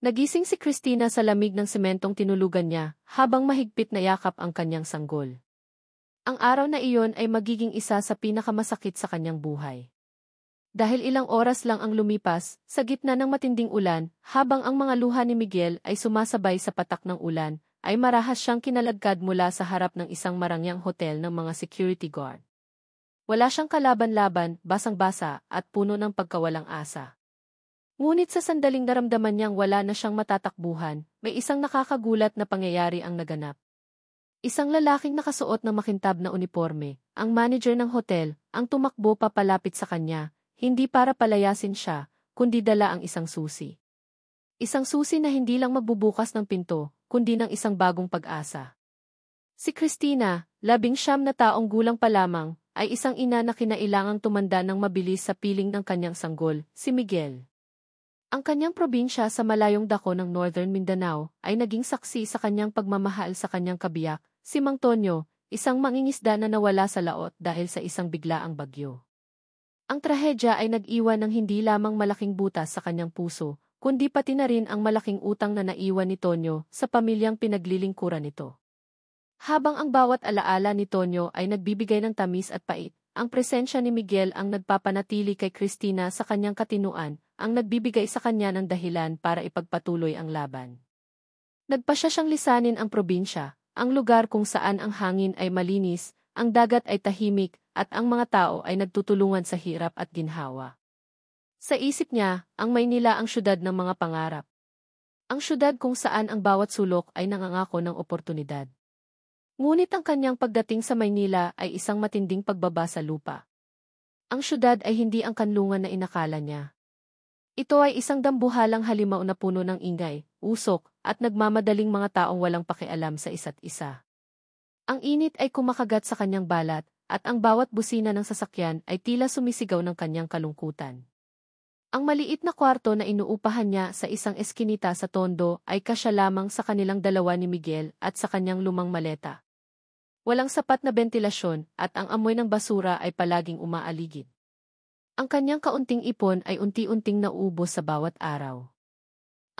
Nagising si Christina sa lamig ng sementong tinulugan niya, habang mahigpit na yakap ang kanyang sanggol. Ang araw na iyon ay magiging isa sa pinakamasakit sa kanyang buhay. Dahil ilang oras lang ang lumipas, sa gitna ng matinding ulan, habang ang mga luha ni Miguel ay sumasabay sa patak ng ulan, ay marahas siyang kinalagkad mula sa harap ng isang marangyang hotel ng mga security guard. Wala siyang kalaban-laban, basang-basa, at puno ng pagkawalang asa. Ngunit sa sandaling naramdaman niyang wala na siyang matatakbuhan, may isang nakakagulat na pangyayari ang naganap. Isang lalaking nakasuot ng makintab na uniforme, ang manager ng hotel, ang tumakbo papalapit sa kanya, hindi para palayasin siya, kundi dala ang isang susi. Isang susi na hindi lang magbubukas ng pinto, kundi ng isang bagong pag-asa. Si Christina, 19 na taong gulang pa lamang, ay isang ina na kinailangang tumanda ng mabilis sa piling ng kanyang sanggol, si Miguel. Ang kanyang probinsya sa malayong dako ng Northern Mindanao ay naging saksi sa kanyang pagmamahal sa kanyang kabiyak, si Mang Tonyo, isang mangingisda na nawala sa laot dahil sa isang biglaang bagyo. Ang trahedya ay nag-iwan ng hindi lamang malaking butas sa kanyang puso, kundi pati na rin ang malaking utang na naiwan ni Tonyo sa pamilyang pinaglilingkuran nito. Habang ang bawat alaala ni Tonyo ay nagbibigay ng tamis at pait, ang presensya ni Miguel ang nagpapanatili kay Christina sa kanyang katinuan, ang nagbibigay sa kanya ng dahilan para ipagpatuloy ang laban. Nagpasya siyang lisanin ang probinsya, ang lugar kung saan ang hangin ay malinis, ang dagat ay tahimik, at ang mga tao ay nagtutulungan sa hirap at ginhawa. Sa isip niya, ang Maynila ang syudad ng mga pangarap. Ang syudad kung saan ang bawat sulok ay nangangako ng oportunidad. Ngunit ang kanyang pagdating sa Maynila ay isang matinding pagbaba sa lupa. Ang syudad ay hindi ang kanlungan na inakala niya. Ito ay isang dambuhalang halimaw na puno ng ingay, usok, at nagmamadaling mga taong walang pakialam sa isa't isa. Ang init ay kumakagat sa kanyang balat, at ang bawat busina ng sasakyan ay tila sumisigaw ng kanyang kalungkutan. Ang maliit na kwarto na inuupahan niya sa isang eskinita sa Tondo ay kasya lamang sa kanilang dalawa ni Miguel at sa kanyang lumang maleta. Walang sapat na bentilasyon at ang amoy ng basura ay palaging umaaligid. Ang kanyang kaunting ipon ay unti-unting nauubos sa bawat araw.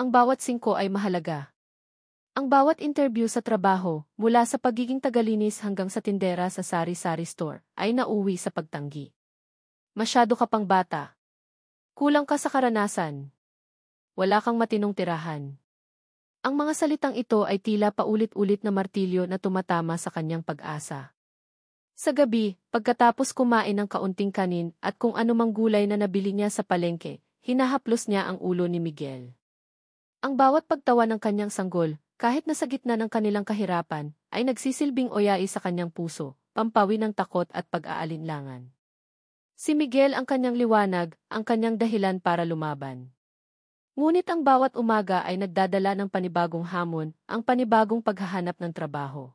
Ang bawat singko ay mahalaga. Ang bawat interview sa trabaho, mula sa pagiging tagalinis hanggang sa tindera sa sari-sari store, ay nauwi sa pagtanggi. Masyado ka pang bata. Kulang ka sa karanasan. Wala kang matinong tirahan. Ang mga salitang ito ay tila paulit-ulit na martilyo na tumatama sa kanyang pag-asa. Sa gabi, pagkatapos kumain ng kaunting kanin at kung anumang gulay na nabili niya sa palengke, hinahaplos niya ang ulo ni Miguel. Ang bawat pagtawa ng kanyang sanggol, kahit na sa gitna ng kanilang kahirapan, ay nagsisilbing oyai sa kanyang puso, pampawi ng takot at pag-aalinlangan. Si Miguel ang kanyang liwanag, ang kanyang dahilan para lumaban. Ngunit ang bawat umaga ay nagdadala ng panibagong hamon, ang panibagong paghahanap ng trabaho.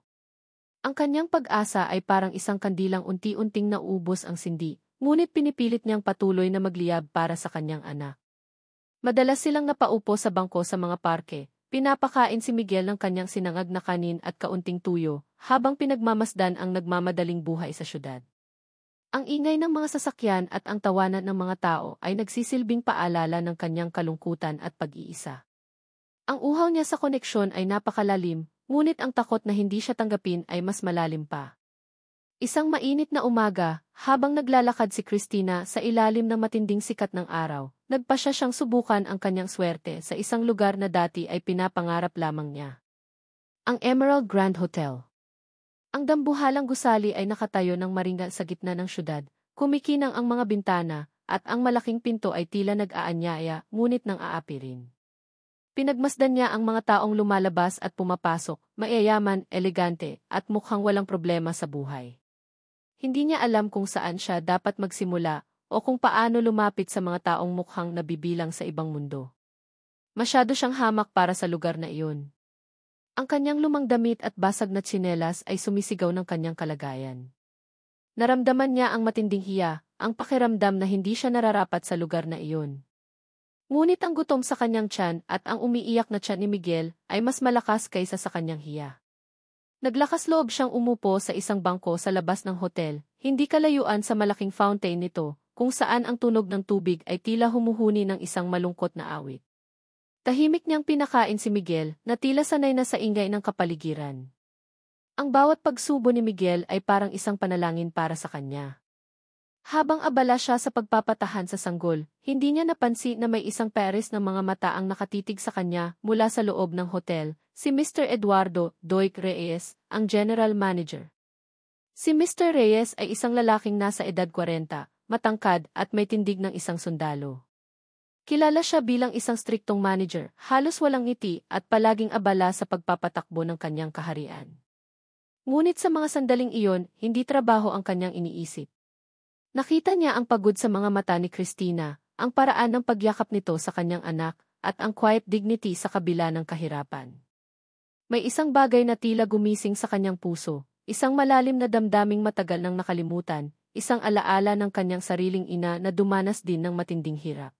Ang kanyang pag-asa ay parang isang kandilang unti-unting nauubos ang sindi, ngunit pinipilit niyang patuloy na magliyab para sa kanyang anak. Madalas silang napaupo sa bangko sa mga parke, pinapakain si Miguel ng kanyang sinangag na kanin at kaunting tuyo, habang pinagmamasdan ang nagmamadaling buhay sa syudad. Ang ingay ng mga sasakyan at ang tawanan ng mga tao ay nagsisilbing paalala ng kanyang kalungkutan at pag-iisa. Ang uhaw niya sa koneksyon ay napakalalim, ngunit ang takot na hindi siya tanggapin ay mas malalim pa. Isang mainit na umaga, habang naglalakad si Christina sa ilalim ng matinding sikat ng araw, nagpasya siyang subukan ang kanyang swerte sa isang lugar na dati ay pinapangarap lamang niya. Ang Emerald Grand Hotel. Ang dambuhalang gusali ay nakatayo ng maringal sa gitna ng syudad, kumikinang ang mga bintana, at ang malaking pinto ay tila nag-aanyaya, ngunit nang aapi rin. Pinagmasdan niya ang mga taong lumalabas at pumapasok, mayayaman, elegante, at mukhang walang problema sa buhay. Hindi niya alam kung saan siya dapat magsimula, o kung paano lumapit sa mga taong mukhang nabibilang sa ibang mundo. Masyado siyang hamak para sa lugar na iyon. Ang kanyang lumang damit at basag na tsinelas ay sumisigaw ng kanyang kalagayan. Naramdaman niya ang matinding hiya, ang pakiramdam na hindi siya nararapat sa lugar na iyon. Ngunit ang gutom sa kanyang tiyan at ang umiiyak na tiyan ni Miguel ay mas malakas kaysa sa kanyang hiya. Naglakas loob siyang umupo sa isang bangko sa labas ng hotel, hindi kalayuan sa malaking fountain nito, kung saan ang tunog ng tubig ay tila humuhuni ng isang malungkot na awit. Tahimik niyang pinakain si Miguel na tila sanay na sa ingay ng kapaligiran. Ang bawat pagsubo ni Miguel ay parang isang panalangin para sa kanya. Habang abala siya sa pagpapatahan sa sanggol, hindi niya napansin na may isang pares ng mga mata ang nakatitig sa kanya mula sa loob ng hotel, si Mr. Eduardo Doig Reyes, ang general manager. Si Mr. Reyes ay isang lalaking nasa edad 40, matangkad at may tindig ng isang sundalo. Kilala siya bilang isang striktong manager, halos walang ngiti at palaging abala sa pagpapatakbo ng kanyang kaharian. Ngunit sa mga sandaling iyon, hindi trabaho ang kanyang iniisip. Nakita niya ang pagod sa mga mata ni Christina, ang paraan ng pagyakap nito sa kanyang anak, at ang quiet dignity sa kabila ng kahirapan. May isang bagay na tila gumising sa kanyang puso, isang malalim na damdaming matagal nang nakalimutan, isang alaala ng kanyang sariling ina na dumanas din ng matinding hirap.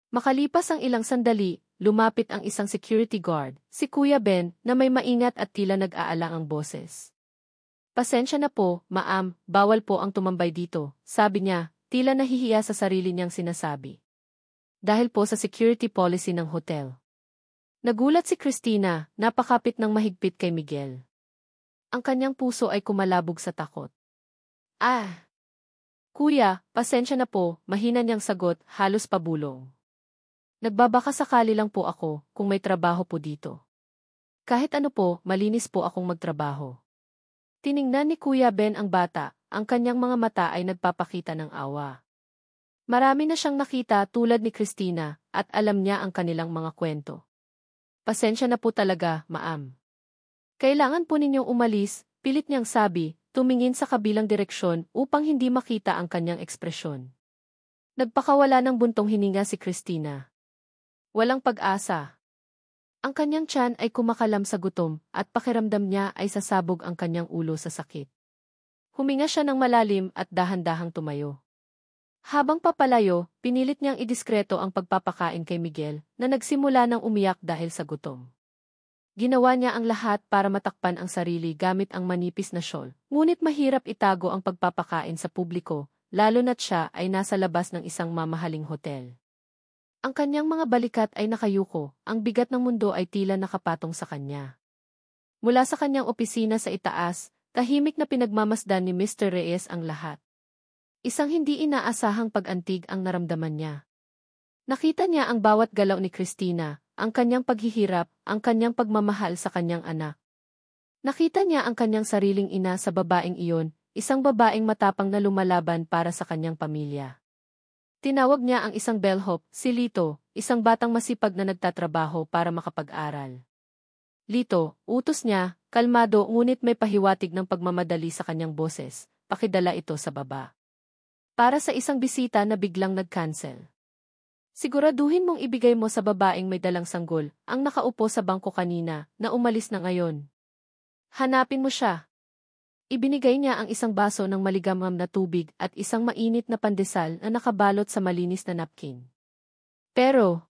Makalipas ang ilang sandali, lumapit ang isang security guard, si Kuya Ben, na may maingat at tila nag-aalang ang boses. "Pasensya na po, ma'am, bawal po ang tumambay dito," sabi niya, tila nahihiya sa sarili niyang sinasabi. Dahil po sa security policy ng hotel. Nagulat si Christina, napakapit ng mahigpit kay Miguel. Ang kanyang puso ay kumalabog sa takot. "Ah! Kuya, pasensya na po," mahina niyang sagot, halos pabulong. "Nagbabaka sakali lang po ako kung may trabaho po dito. Kahit ano po, malinis po akong magtrabaho." Tiningnan ni Kuya Ben ang bata, ang kanyang mga mata ay nagpapakita ng awa. Marami na siyang nakita tulad ni Christina, at alam niya ang kanilang mga kwento. "Pasensya na po talaga, ma'am. Kailangan po ninyong umalis," pilit niyang sabi, tumingin sa kabilang direksyon upang hindi makita ang kanyang ekspresyon. Nagpakawala ng buntong hininga si Christina. Walang pag-asa. Ang kanyang tiyan ay kumakalam sa gutom at pakiramdam niya ay sasabog ang kanyang ulo sa sakit. Huminga siya ng malalim at dahan-dahang tumayo. Habang papalayo, pinilit niyang idiskreto ang pagpapakain kay Miguel na nagsimula ng umiyak dahil sa gutom. Ginawa niya ang lahat para matakpan ang sarili gamit ang manipis na shawl, ngunit mahirap itago ang pagpapakain sa publiko, lalo na't siya ay nasa labas ng isang mamahaling hotel. Ang kanyang mga balikat ay nakayuko, ang bigat ng mundo ay tila nakapatong sa kanya. Mula sa kanyang opisina sa itaas, tahimik na pinagmamasdan ni Mr. Reyes ang lahat. Isang hindi inaasahang pag-antig ang naramdaman niya. Nakita niya ang bawat galaw ni Christina, ang kanyang paghihirap, ang kanyang pagmamahal sa kanyang anak. Nakita niya ang kanyang sariling ina sa babaeng iyon, isang babaeng matapang na lumalaban para sa kanyang pamilya. Tinawag niya ang isang bellhop, si Lito, isang batang masipag na nagtatrabaho para makapag-aral. "Lito," utos niya, kalmado ngunit may pahiwatig ng pagmamadali sa kanyang boses, "pakidala ito sa baba. Para sa isang bisita na biglang nag-cancel. Siguraduhin mong ibigay mo sa babaeng may dalang sanggol, ang nakaupo sa bangko kanina, na umalis na ngayon. Hanapin mo siya." Ibinigay niya ang isang baso ng maligamgam na tubig at isang mainit na pandesal na nakabalot sa malinis na napkin. "Pero,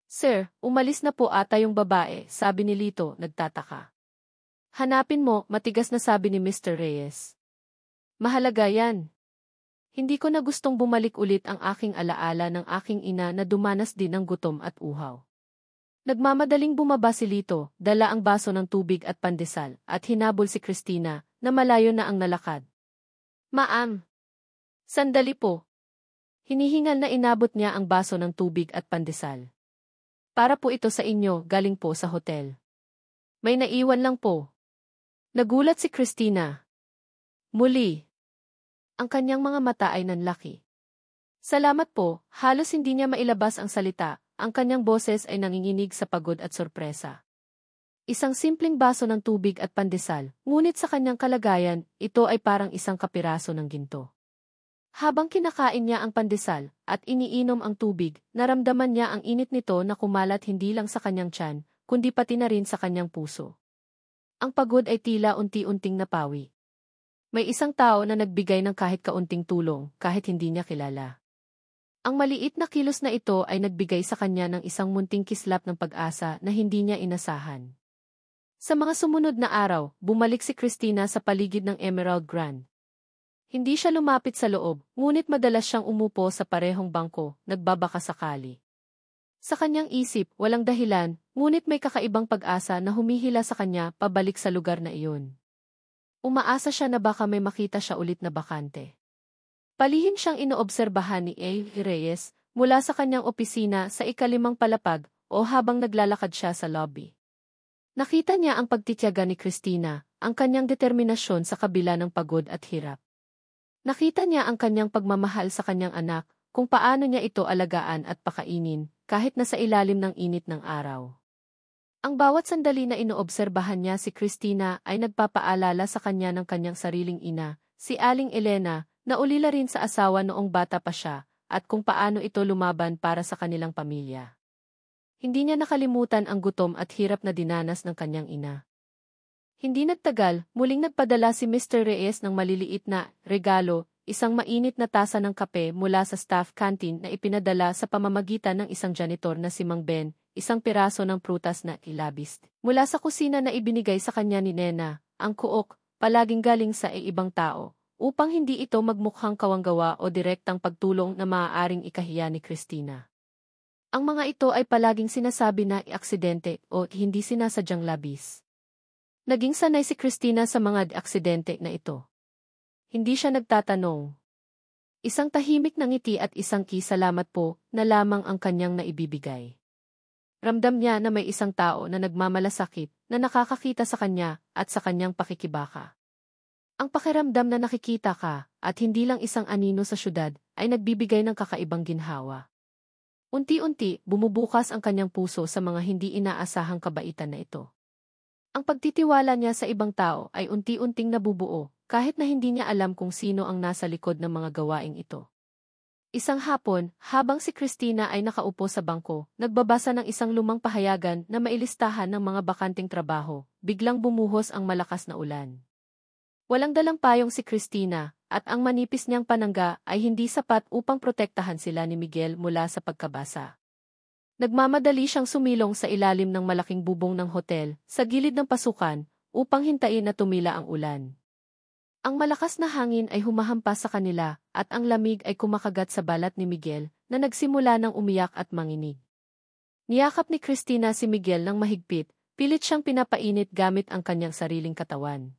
sir, umalis na po ata yung babae," sabi ni Lito, nagtataka. "Hanapin mo," matigas na sabi ni Mr. Reyes. "Mahalaga yan. Hindi ko na gustong bumalik ulit ang aking alaala ng aking ina na dumanas din ng gutom at uhaw." Nagmamadaling bumaba si Lito, dala ang baso ng tubig at pandesal, at hinabol si Christina, na malayo na ang nalakad. "Ma'am, sandali po." Hinihingal na inabot niya ang baso ng tubig at pandesal. "Para po ito sa inyo, galing po sa hotel. May naiwan lang po." Nagulat si Christina. Muli, ang kanyang mga mata ay nanlaki. "Salamat po," halos hindi niya mailabas ang salita, ang kanyang boses ay nanginginig sa pagod at sorpresa. Isang simpleng baso ng tubig at pandesal, ngunit sa kanyang kalagayan, ito ay parang isang kapiraso ng ginto. Habang kinakain niya ang pandesal at iniinom ang tubig, naramdaman niya ang init nito na kumalat hindi lang sa kanyang tiyan, kundi pati na rin sa kanyang puso. Ang pagod ay tila unti-unting napawi. May isang tao na nagbigay ng kahit kaunting tulong, kahit hindi niya kilala. Ang maliit na kilos na ito ay nagbigay sa kanya ng isang munting kislap ng pag-asa na hindi niya inasahan. Sa mga sumunod na araw, bumalik si Christina sa paligid ng Emerald Grand. Hindi siya lumapit sa loob, ngunit madalas siyang umupo sa parehong bangko, nagbabaka sakali. Sa kanyang isip, walang dahilan, ngunit may kakaibang pag-asa na humihila sa kanya pabalik sa lugar na iyon. Umaasa siya na baka may makita siya ulit na bakante. Palihim siyang inoobserbahan ni A. Reyes mula sa kanyang opisina sa ikalimang palapag o habang naglalakad siya sa lobby. Nakita niya ang pagtitiyaga ni Christina, ang kanyang determinasyon sa kabila ng pagod at hirap. Nakita niya ang kanyang pagmamahal sa kanyang anak, kung paano niya ito alagaan at pakainin, kahit nasa ilalim ng init ng araw. Ang bawat sandali na inoobserbahan niya si Christina ay nagpapaalala sa kanya ng kanyang sariling ina, si Aling Elena, na ulila rin sa asawa noong bata pa siya, at kung paano ito lumaban para sa kanilang pamilya. Hindi niya nakalimutan ang gutom at hirap na dinanas ng kanyang ina. Hindi nagtagal, muling nagpadala si Mr. Reyes ng maliliit na regalo, isang mainit na tasa ng kape mula sa staff canteen na ipinadala sa pamamagitan ng isang janitor na si Mang Ben, isang piraso ng prutas na ilabist. Mula sa kusina na ibinigay sa kanya ni Nena, ang kuok, palaging galing sa ibang tao, upang hindi ito magmukhang kawanggawa o direktang pagtulong na maaaring ikahiya ni Christina. Ang mga ito ay palaging sinasabi na aksidente o hindi sinasadyang labis. Naging sanay si Christina sa mga aksidente na ito. Hindi siya nagtatanong. Isang tahimik na ngiti at isang salamat po na lamang ang kanyang naibibigay. Ramdam niya na may isang tao na nagmamalasakit na nakakakita sa kanya at sa kanyang pakikibaka. Ang pakiramdam na nakikita ka at hindi lang isang anino sa syudad ay nagbibigay ng kakaibang ginhawa. Unti-unti, bumubukas ang kanyang puso sa mga hindi inaasahang kabaitan na ito. Ang pagtitiwala niya sa ibang tao ay unti-unting nabubuo, kahit na hindi niya alam kung sino ang nasa likod ng mga gawaing ito. Isang hapon, habang si Christina ay nakaupo sa bangko, nagbabasa ng isang lumang pahayagan na mailistahan ng mga bakanting trabaho, biglang bumuhos ang malakas na ulan. Walang dalang payong si Christina, at ang manipis niyang panangga ay hindi sapat upang protektahan sila ni Miguel mula sa pagkabasa. Nagmamadali siyang sumilong sa ilalim ng malaking bubong ng hotel, sa gilid ng pasukan, upang hintayin na tumila ang ulan. Ang malakas na hangin ay humahampas sa kanila, at ang lamig ay kumakagat sa balat ni Miguel, na nagsimula ng umiyak at manginig. Niyakap ni Christina si Miguel ng mahigpit, pilit siyang pinapainit gamit ang kanyang sariling katawan.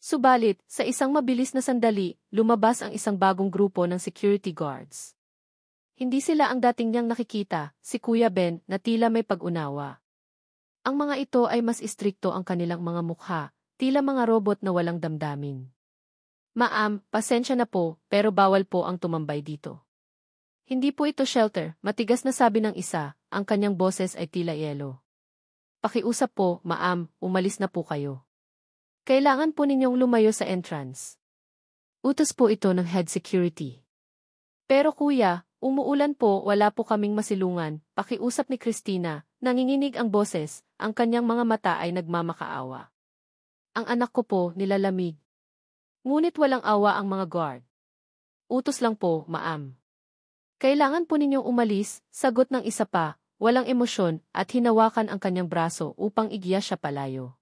Subalit, sa isang mabilis na sandali, lumabas ang isang bagong grupo ng security guards. Hindi sila ang dating niyang nakikita, si Kuya Ben, na tila may pag-unawa. Ang mga ito ay mas istrikto ang kanilang mga mukha, tila mga robot na walang damdamin. Ma'am, pasensya na po, pero bawal po ang tumambay dito. Hindi po ito shelter, matigas na sabi ng isa, ang kanyang boses ay tila yelo. Pakiusap po, ma'am, umalis na po kayo. Kailangan po ninyong lumayo sa entrance. Utos po ito ng head security. Pero kuya, umuulan po, wala po kaming masilungan, pakiusap ni Christina, nanginginig ang boses, ang kanyang mga mata ay nagmamakaawa. Ang anak ko po, nilalamig. Ngunit walang awa ang mga guard. Utos lang po, ma'am. Kailangan po ninyong umalis, sagot ng isa pa, walang emosyon, at hinawakan ang kanyang braso upang igiya siya palayo.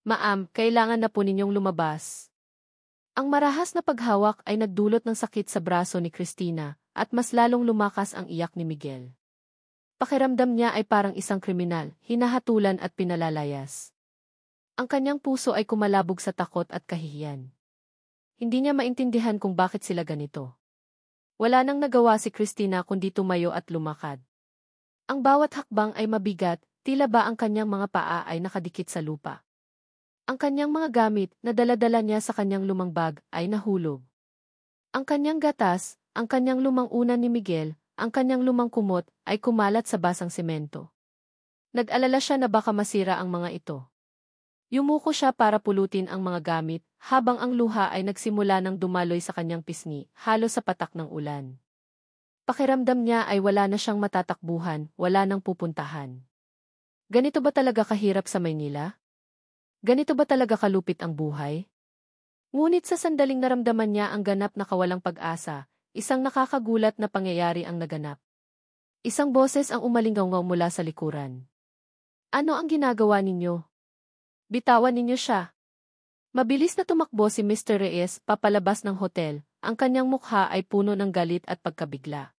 Ma'am, kailangan na po ninyong lumabas. Ang marahas na paghawak ay nagdulot ng sakit sa braso ni Christina, at mas lalong lumakas ang iyak ni Miguel. Pakiramdam niya ay parang isang kriminal, hinahatulan at pinalalayas. Ang kanyang puso ay kumalabog sa takot at kahihiyan. Hindi niya maintindihan kung bakit sila ganito. Wala nang nagawa si Christina kundi tumayo at lumakad. Ang bawat hakbang ay mabigat, tila ba ang kanyang mga paa ay nakadikit sa lupa. Ang kanyang mga gamit na dala-dala niya sa kanyang lumang bag ay nahulog. Ang kanyang gatas, ang kanyang lumang unan ni Miguel, ang kanyang lumang kumot, ay kumalat sa basang semento. Nag-alala siya na baka masira ang mga ito. Yumuko siya para pulutin ang mga gamit, habang ang luha ay nagsimula ng dumaloy sa kanyang pisngi, halos sa patak ng ulan. Pakiramdam niya ay wala na siyang matatakbuhan, wala nang pupuntahan. Ganito ba talaga kahirap sa Maynila? Ganito ba talaga kalupit ang buhay? Ngunit sa sandaling naramdaman niya ang ganap na kawalang pag-asa, isang nakakagulat na pangyayari ang naganap. Isang boses ang umalingaw mula sa likuran. Ano ang ginagawa ninyo? Bitawan ninyo siya. Mabilis na tumakbo si Mr. Reyes papalabas ng hotel, ang kanyang mukha ay puno ng galit at pagkabigla.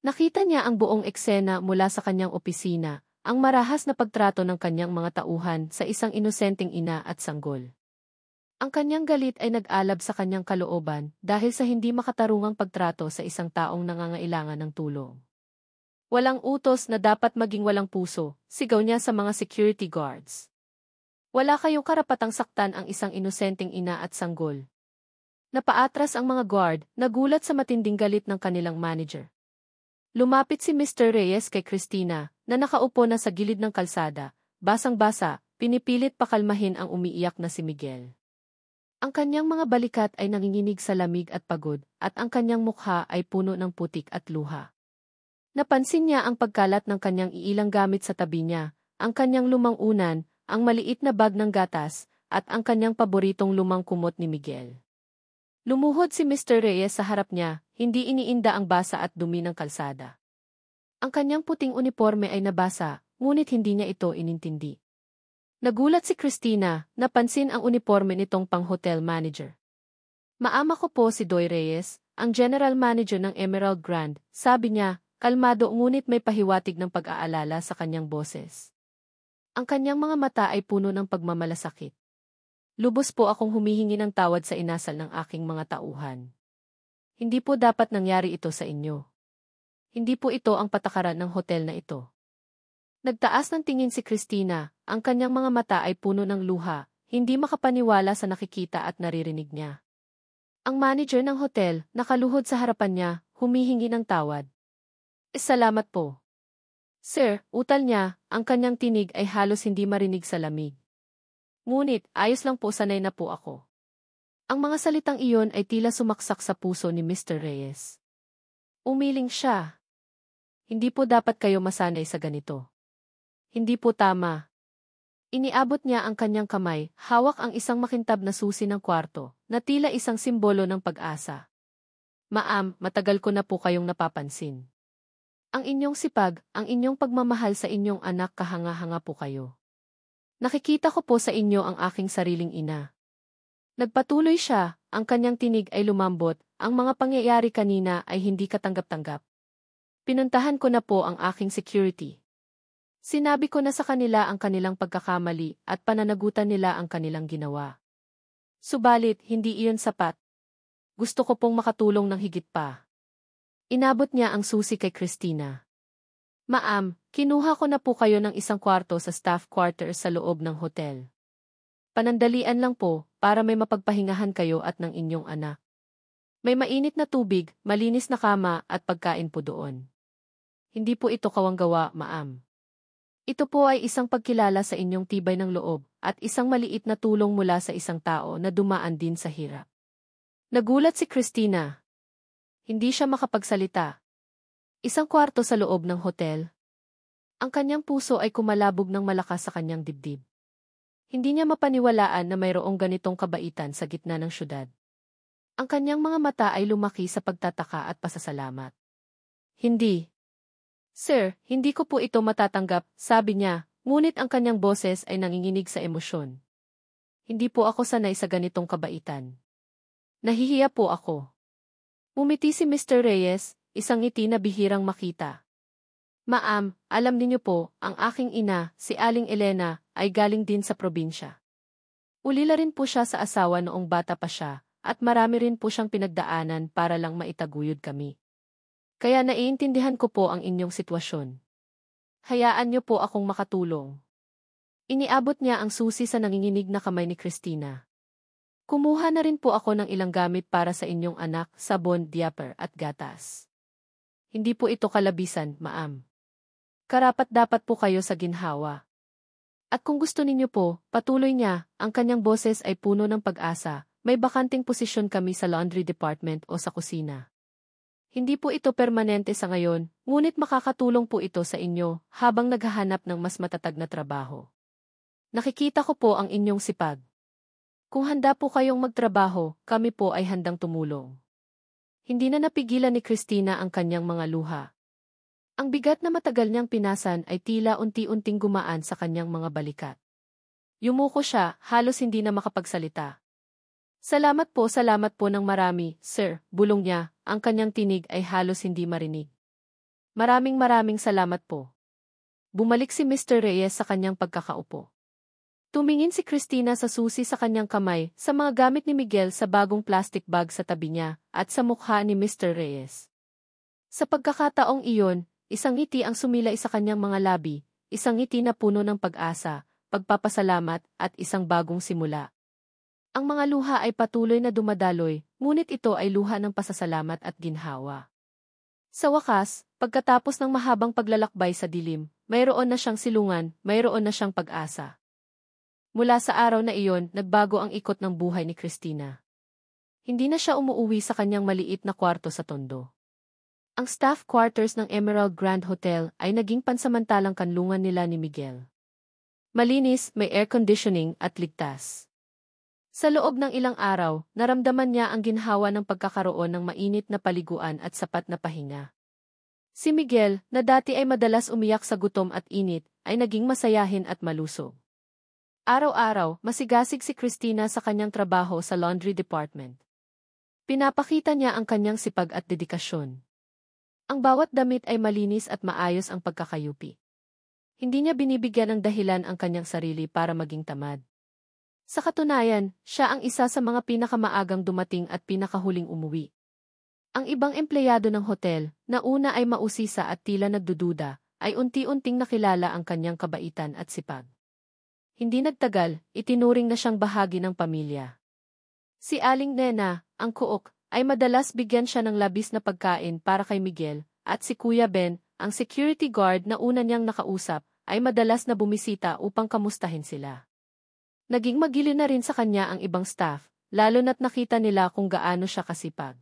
Nakita niya ang buong eksena mula sa kanyang opisina, ang marahas na pagtrato ng kanyang mga tauhan sa isang inosenteng ina at sanggol. Ang kanyang galit ay nag-alab sa kanyang kalooban dahil sa hindi makatarungang pagtrato sa isang taong nangangailangan ng tulong. Walang utos na dapat maging walang puso, sigaw niya sa mga security guards. Wala kayong karapatang saktan ang isang inosenteng ina at sanggol. Napaatras ang mga guard, nagulat sa matinding galit ng kanilang manager. Lumapit si Mr. Reyes kay Christina, na nakaupo na sa gilid ng kalsada, basang-basa, pinipilit pakalmahin ang umiiyak na si Miguel. Ang kanyang mga balikat ay nanginginig sa lamig at pagod, at ang kanyang mukha ay puno ng putik at luha. Napansin niya ang pagkalat ng kanyang iilang gamit sa tabi niya, ang kanyang lumang unan, ang maliit na bag ng gatas, at ang kanyang paboritong lumang kumot ni Miguel. Lumuhod si Mr. Reyes sa harap niya, hindi iniinda ang basa at dumi ng kalsada. Ang kanyang puting uniforme ay nabasa, ngunit hindi niya ito inintindi. Nagulat si Christina, napansin ang uniforme nitong pang-hotel manager. Maama ko po si Doy Reyes, ang general manager ng Emerald Grand, sabi niya, kalmado ngunit may pahiwatig ng pag-aalala sa kanyang boses. Ang kanyang mga mata ay puno ng pagmamalasakit. Lubos po akong humihingi ng tawad sa inasal ng aking mga tauhan. Hindi po dapat nangyari ito sa inyo. Hindi po ito ang patakaran ng hotel na ito. Nagtaas ng tingin si Christina, ang kanyang mga mata ay puno ng luha, hindi makapaniwala sa nakikita at naririnig niya. Ang manager ng hotel, nakaluhod sa harapan niya, humihingi ng tawad. Salamat po. Sir, utal niya, ang kanyang tinig ay halos hindi marinig sa lamig. Ngunit, ayos lang po, sanay na po ako. Ang mga salitang iyon ay tila sumaksak sa puso ni Mr. Reyes. Umiling siya. Hindi po dapat kayo masanay sa ganito. Hindi po tama. Iniabot niya ang kanyang kamay, hawak ang isang makintab na susi ng kwarto, na tila isang simbolo ng pag-asa. Ma'am, matagal ko na po kayong napapansin. Ang inyong sipag, ang inyong pagmamahal sa inyong anak, kahanga-hanga po kayo. Nakikita ko po sa inyo ang aking sariling ina. Nagpatuloy siya, ang kanyang tinig ay lumambot, ang mga pangyayari kanina ay hindi katanggap-tanggap. Pinuntahan ko na po ang aking security. Sinabi ko na sa kanila ang kanilang pagkakamali at pananagutan nila ang kanilang ginawa. Subalit, hindi iyon sapat. Gusto ko pong makatulong ng higit pa. Inabot niya ang susi kay Christina. Ma'am, kinuha ko na po kayo ng isang kwarto sa staff quarters sa loob ng hotel. Panandalian lang po, para may mapagpahingahan kayo at ng inyong anak. May mainit na tubig, malinis na kama at pagkain po doon. Hindi po ito kawanggawa, ma'am. Ito po ay isang pagkilala sa inyong tibay ng loob at isang maliit na tulong mula sa isang tao na dumaan din sa hirap. Nagulat si Christina. Hindi siya makapagsalita. Isang kwarto sa loob ng hotel. Ang kanyang puso ay kumalabog ng malakas sa kanyang dibdib. Hindi niya mapaniwalaan na mayroong ganitong kabaitan sa gitna ng syudad. Ang kanyang mga mata ay lumaki sa pagtataka at pasasalamat. Hindi. Sir, hindi ko po ito matatanggap, sabi niya, ngunit ang kanyang boses ay nanginginig sa emosyon. Hindi po ako sanay sa ganitong kabaitan. Nahihiya po ako. Umiti si Mr. Reyes, isang ngiti na bihirang makita. Ma'am, alam niyo po, ang aking ina, si Aling Elena, ay galing din sa probinsya. Ulila rin po siya sa asawa noong bata pa siya, at marami rin po siyang pinagdaanan para lang maitaguyod kami. Kaya naiintindihan ko po ang inyong sitwasyon. Hayaan niyo po akong makatulong. Iniabot niya ang susi sa nanginginig na kamay ni Christina. Kumuha na rin po ako ng ilang gamit para sa inyong anak, sabon, diaper at gatas. Hindi po ito kalabisan, ma'am. Karapat-dapat po kayo sa ginhawa. At kung gusto ninyo po, patuloy niya, ang kanyang boses ay puno ng pag-asa, may bakanting posisyon kami sa laundry department o sa kusina. Hindi po ito permanente sa ngayon, ngunit makakatulong po ito sa inyo habang naghahanap ng mas matatag na trabaho. Nakikita ko po ang inyong sipag. Kung handa po kayong magtrabaho, kami po ay handang tumulong. Hindi na napigilan ni Christina ang kanyang mga luha. Ang bigat na matagal niyang pinasan ay tila unti-unting gumaan sa kanyang mga balikat. Yumuko siya, halos hindi na makapagsalita. Salamat po ng marami, sir, bulong niya, ang kanyang tinig ay halos hindi marinig. Maraming salamat po. Bumalik si Mr. Reyes sa kanyang pagkakaupo. Tumingin si Christina sa susi sa kanyang kamay, sa mga gamit ni Miguel sa bagong plastic bag sa tabi niya, at sa mukha ni Mr. Reyes. Sa pagkakataong iyon, isang ngiti ang sumilay sa kanyang mga labi, isang ngiti na puno ng pag-asa, pagpapasalamat, at isang bagong simula. Ang mga luha ay patuloy na dumadaloy, ngunit ito ay luha ng pasasalamat at ginhawa. Sa wakas, pagkatapos ng mahabang paglalakbay sa dilim, mayroon na siyang silungan, mayroon na siyang pag-asa. Mula sa araw na iyon, nagbago ang ikot ng buhay ni Christina. Hindi na siya umuuwi sa kanyang maliit na kwarto sa Tondo. Ang staff quarters ng Emerald Grand Hotel ay naging pansamantalang kanlungan nila ni Miguel. Malinis, may air conditioning at ligtas. Sa loob ng ilang araw, naramdaman niya ang ginhawa ng pagkakaroon ng mainit na paliguan at sapat na pahinga. Si Miguel, na dati ay madalas umiyak sa gutom at init, ay naging masayahin at malusog. Araw-araw, masigasig si Christina sa kanyang trabaho sa laundry department. Pinapakita niya ang kanyang sipag at dedikasyon. Ang bawat damit ay malinis at maayos ang pagkakayupi. Hindi niya binibigyan ng dahilan ang kanyang sarili para maging tamad. Sa katunayan, siya ang isa sa mga pinakamaagang dumating at pinakahuling umuwi. Ang ibang empleyado ng hotel, na una ay mausisa at tila nagdududa, ay unti-unting nakilala ang kanyang kabaitan at sipag. Hindi nagtagal, itinuring na siyang bahagi ng pamilya. Si Aling Nena, ang cook, ay madalas bigyan siya ng labis na pagkain para kay Miguel, at si Kuya Ben, ang security guard na una niyang nakausap, ay madalas na bumisita upang kamustahin sila. Naging magili na rin sa kanya ang ibang staff, lalo na't nakita nila kung gaano siya kasipag.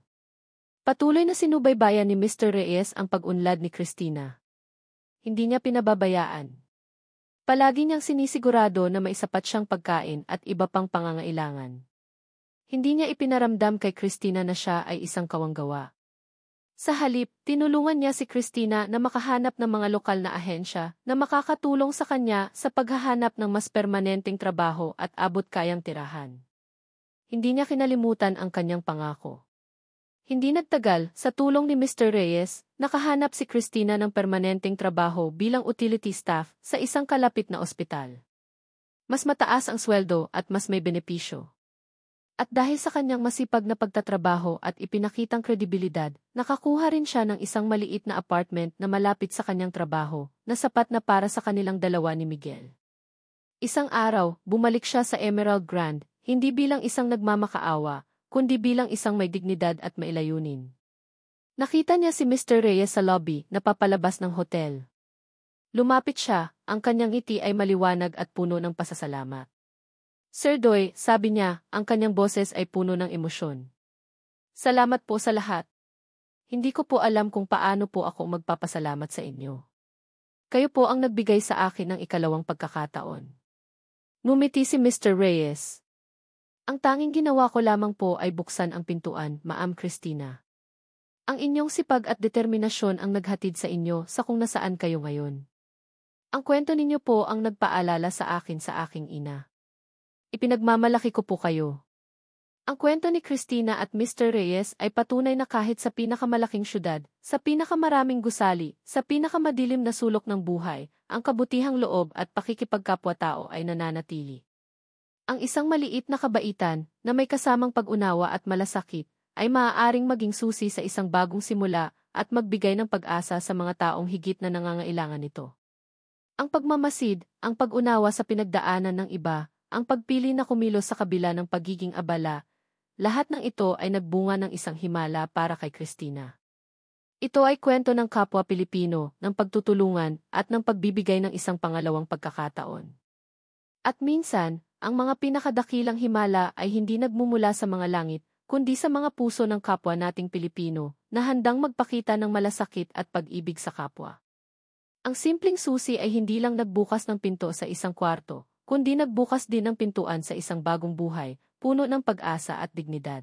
Patuloy na sinubaybayan ni Mr. Reyes ang pag-unlad ni Christina. Hindi niya pinababayaan. Palagi niyang sinisigurado na may sapat siyang pagkain at iba pang pangangailangan. Hindi niya ipinaramdam kay Christina na siya ay isang kawanggawa. Sa halip, tinulungan niya si Christina na makahanap ng mga lokal na ahensya na makakatulong sa kanya sa paghahanap ng mas permanenteng trabaho at abot-kayang tirahan. Hindi niya kinalimutan ang kanyang pangako. Hindi nagtagal, sa tulong ni Mr. Reyes, nakahanap si Christina ng permanenteng trabaho bilang utility staff sa isang kalapit na ospital. Mas mataas ang sweldo at mas may benepisyo. At dahil sa kanyang masipag na pagtatrabaho at ipinakitang kredibilidad, nakakuha rin siya ng isang maliit na apartment na malapit sa kanyang trabaho, na sapat na para sa kanilang dalawa ni Miguel. Isang araw, bumalik siya sa Emerald Grand, hindi bilang isang nagmamakaawa, kundi bilang isang may dignidad at mailayunin. Nakita niya si Mr. Reyes sa lobby na papalabas ng hotel. Lumapit siya, ang kanyang ngiti ay maliwanag at puno ng pasasalamat. Sir Doy, sabi niya, ang kanyang boses ay puno ng emosyon. Salamat po sa lahat. Hindi ko po alam kung paano po ako magpapasalamat sa inyo. Kayo po ang nagbigay sa akin ng ikalawang pagkakataon. Ngumiti si Mr. Reyes. Ang tanging ginawa ko lamang po ay buksan ang pintuan, Ma'am Christina. Ang inyong sipag at determinasyon ang naghatid sa inyo sa kung nasaan kayo ngayon. Ang kwento ninyo po ang nagpaalala sa akin sa aking ina. Ipinagmamalaki ko po kayo. Ang kwento ni Christina at Mr. Reyes ay patunay na kahit sa pinakamalaking syudad, sa pinakamaraming gusali, sa pinakamadilim na sulok ng buhay, ang kabutihang loob at pakikipagkapwa-tao ay nananatili. Ang isang maliit na kabaitan, na may kasamang pag-unawa at malasakit, ay maaaring maging susi sa isang bagong simula at magbigay ng pag-asa sa mga taong higit na nangangailangan nito. Ang pagmamasid, ang pag-unawa sa pinagdaanan ng iba, ang pagpili na kumilos sa kabila ng pagiging abala, lahat ng ito ay nagbunga ng isang himala para kay Christina. Ito ay kwento ng kapwa Pilipino, ng pagtutulungan at ng pagbibigay ng isang pangalawang pagkakataon. At minsan, ang mga pinakadakilang himala ay hindi nagmumula sa mga langit, kundi sa mga puso ng kapwa nating Pilipino na handang magpakita ng malasakit at pag-ibig sa kapwa. Ang simpleng susi ay hindi lang nagbukas ng pinto sa isang kwarto, kundi nagbukas din ng pintuan sa isang bagong buhay, puno ng pag-asa at dignidad.